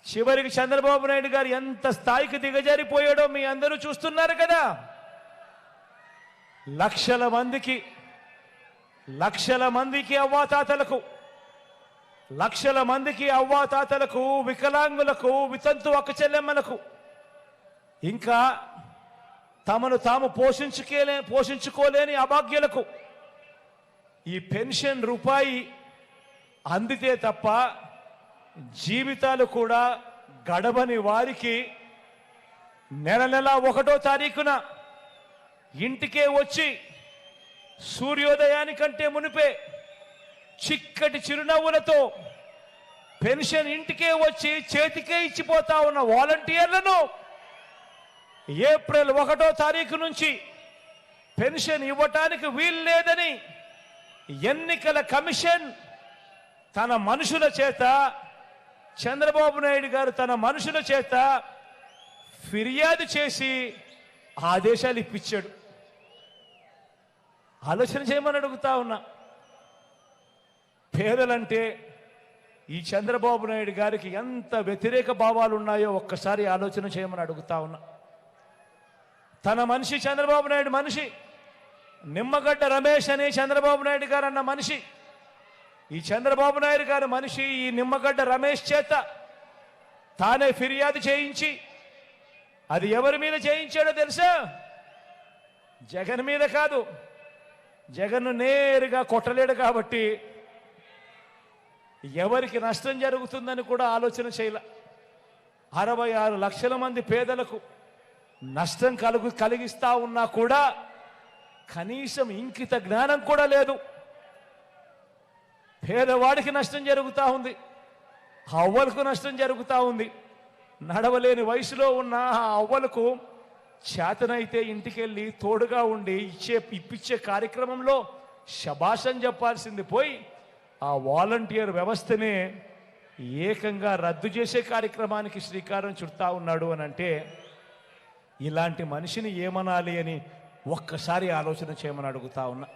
చివరికి చంద్రబాబు నాయుడు గారు ఎంత స్థాయికి దిగజారిపోయాడో మీ అందరూ చూస్తున్నారు కదా. లక్షల మందికి అవ్వాతాతలకు వికలాంగులకు వితంతు అక్క చెల్లెమ్మలకు ఇంకా తమను తాము పోషించుకోలేని అభాగ్యులకు ఈ పెన్షన్ రూపాయి అందితే తప్ప జీవితాలు కూడా గడవని వారికి నెల 1వ తారీఖున ఇంటికే వచ్చి సూర్యోదయానికంటే మునిపే చిక్కటి చిరునవ్వులతో పెన్షన్ ఇంటికే వచ్చి చేతికే ఇచ్చిపోతా ఉన్న వాలంటీర్లను ఏప్రిల్ 1వ తారీఖు నుంచి పెన్షన్ ఇవ్వటానికి వీలు లేదని ఎన్నికల కమిషన్ తన మనుషుల చేత, చంద్రబాబు నాయుడు గారు తన మనుషుల చేత ఫిర్యాదు చేసి ఆదేశాలు ఇప్పించాడు. ఆలోచన చేయమని అడుగుతా ఉన్నా. పేదలంటే ఈ చంద్రబాబు నాయుడు గారికి ఎంత వ్యతిరేక భావాలు ఉన్నాయో ఒక్కసారి ఆలోచన చేయమని అడుగుతా ఉన్నా. తన మనిషి చంద్రబాబు నాయుడు మనిషి, నిమ్మగడ్డ రమేష్ అనే చంద్రబాబు నాయుడు గారు అన్న మనిషి, ఈ చంద్రబాబు నాయుడు గారి మనిషి ఈ నిమ్మగడ్డ రమేష్ చేత తానే ఫిర్యాదు చేయించి, అది ఎవరి మీద చేయించాడో తెలుసా? జగన్ మీద కాదు. జగన్ను నేరుగా కొట్టలేడు కాబట్టి ఎవరికి నష్టం జరుగుతుందని కూడా ఆలోచన చేయలే. 66 లక్షల మంది పేదలకు నష్టం కలిగిస్తా ఉన్నా కూడా కనీసం ఇంకిత జ్ఞానం కూడా లేదు. పేదవాడికి నష్టం జరుగుతూ ఉంది, అవ్వలకు నష్టం జరుగుతూ ఉంది. నడవలేని వయసులో ఉన్న ఆ అవ్వలకు చేతనైతే ఇంటికెళ్ళి తోడుగా ఉండి ఇప్పించే కార్యక్రమంలో శభాషం చెప్పాల్సింది పోయి ఆ వాలంటీర్ వ్యవస్థనే ఏకంగా రద్దు చేసే కార్యక్రమానికి శ్రీకారం చుడతా ఉన్నాడు అని అంటే ఇలాంటి మనిషిని ఏమనాలి అని ఒక్కసారి ఆలోచన చేయమని అడుగుతా ఉన్నా.